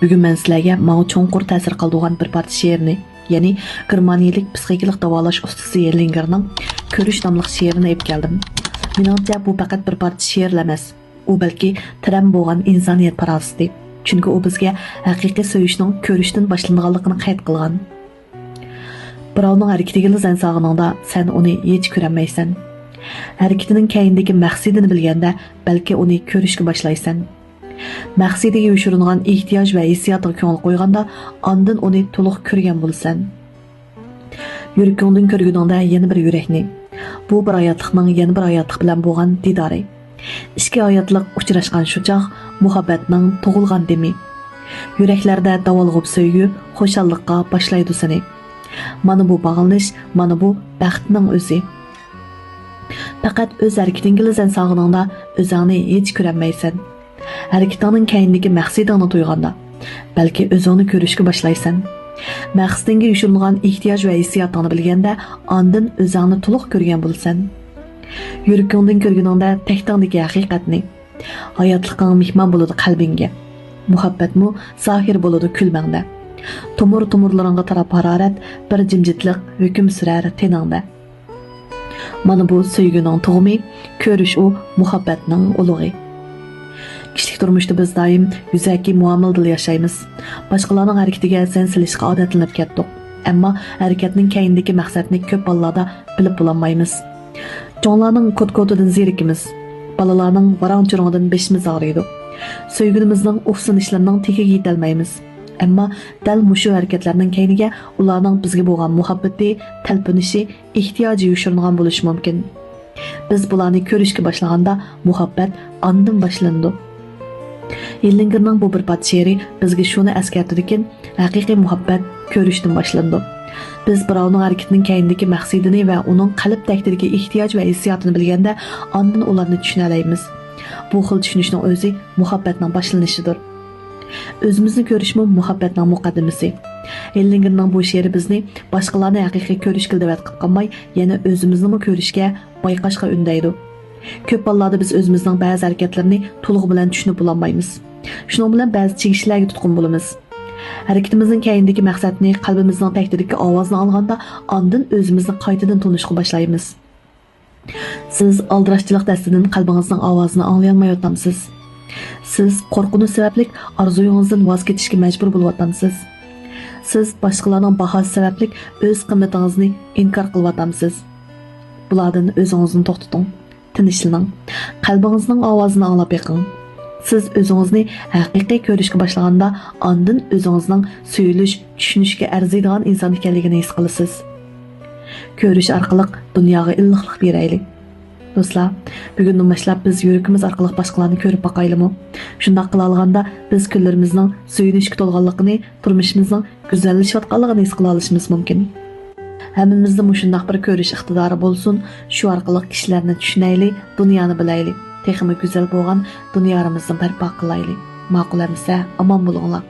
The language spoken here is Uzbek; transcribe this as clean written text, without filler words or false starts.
Bugun men sizlarga menga cho'nqur ta'sir qildigan bir parcha she'rni, ya'ni germaniyalik psixologik davolash ustasi Hellingerning Ko'rish nomli she'rini olib keldim. Meningcha bu faqat bir parcha she'r emas, u balki tiram bo'lgan insoniyat parosati. Chunki u bizga haqiqiy sevishning ko'rishdan boshlanganligini qayd qilgan. Birovning harakatiga sen sog'iningda sen uni hech ko'rmaysan. Harakatining keyindagi maqsadini bilganda balki uni ko'rishga boshlaysan. Maqsadiga yoshiringan ehtiyoj va hissiyotga ko'ngil qo'yganda ondan uni to'liq ko'rgan bo'lsan. Yurakingdan ko'rguningda yana bir yurakni, bu bir hayotlikning yana bir hayotlik bilan bo'lgan didori. Ikki hayotlik uchrashgan shu chog' muhabbatning tug'ilgan demi. Yuraklarda davolg'ib sevgi, xo'shallikqa boshlaydi seni. Mana bu bağlanış, mana bu baxtning o'zi. Faqat o'z harakatingga sen sog'iningda o'zingni hech ko'rmaysan. Harakatingning keyindagi maqsadingni to'yganda balki o'zingni ko'rishga boshlaysan. Maqsadingga yoshirilgan ehtiyoj va hissiyotni bilganda ondan o'zingni to'liq ko'rgan bo'lsan. Yurakingdan ko'rguningda taqdingdagi haqiqatni, hayotlikning mehmon bo'ladi qalbingga. Muhabbatmu zohir bo'ladi kulmangda. Tomur-tomurlaringga tarab harorat, bir jimjitlik hukm surar teningda. Mana bu sevgining tug'umi, ko'rish u muhabbatning ulug'i. Kişilik turmuşda biz daim yüzaki muamelada yaşaymiz. Başkalarının hareketiga sen silishga odatlanib ketdik. Ammo hareketning keyindagi maqsadni ko'p bolalarda bilib bo'lolmaymiz. Jonlarning kod-kodidan zerikimiz. Balalarning varang-churungidan beshimiz og'riydi. Sevgimizning ufsunishlarining tegiga yetolmaymiz. Ammo dal mushu hareketlarning keyiniga ularning bizga bo'lgan muhabbati, talpinishi, ehtiyoji yoshiringan bo'lishi mumkin. Biz bularni ko'rishga boshlaganda muhabbat ondan boshlandi. Hellingerning bu bir parcha she'ri bizga shuni eskartirdikin, haqiqiy muhabbat ko'rishdan boshlandi. Biz birovning harakatining keyindagi maqsadini va uning qalb taqdiriga ehtiyoj va hissiyotini bilganda, ondan ularni tushuna olamiz. Bu xil tushunishning o'zi muhabbatning boshlanishidir. O'zimizni ko'rishmi muhabbatning muqaddimasi. Hellingerning bu she'ri bizni boshqalarni haqiqiy ko'rishga da'vat qilib qolmay, yana o'zimizni ko'rishga, bayqashga undaydi. Ko'p hollarda biz o'zimizning ba'zi harakatlarini to'liq bilan tushunib bo'lmaymiz. Shuning bilan ba'zi chegishlarga tutqun bo'lamiz. Harakatimizning keyindagi maqsadni, qalbimizning taqdiridagi ovozini olganda, ondan o'zimizni qaytadan tanishga boshlaymiz. Siz aldirashchilik dastidan qalbingizning ovozini anglay olmayotgansiz. Siz qo'rquv sababli orzuyingizdan voz kechishga majbur bo'lyapsiz. Siz boshqalarning bahosi sababli o'z qimmatingizni inkor qilyapsiz. Bulardan o'zingizni to'xtating. Tinishlaning. Qalbingizning ovozini anglab yiqing. Siz o'zingizni haqiqiy ko'rishga boshlaganda, ondan o'zingizning suyulish, tushunishga arziydigan inson ekanligini his qilasiz. Ko'rish orqali dunyoga illiqlik beraylik. Do'stlar, bugundan boshlab biz yuragimiz orqali boshqalarni ko'rib boqaylikmi? Shunday qila olganda biz kunlarimizning suyunishga to'lganligini, turmushimizning go'zallashayotganligini his qila olishimiz mumkin. Hammamizda shunday bir ko'rish iqtidori bo'lsin, shu orqali kishilarni tushunaylik, dunyoni bilaylik. Texmi go'zal bo'lgan dunyamizni barpo qilaylik. Ma'qul emsa, omon bo'linglar.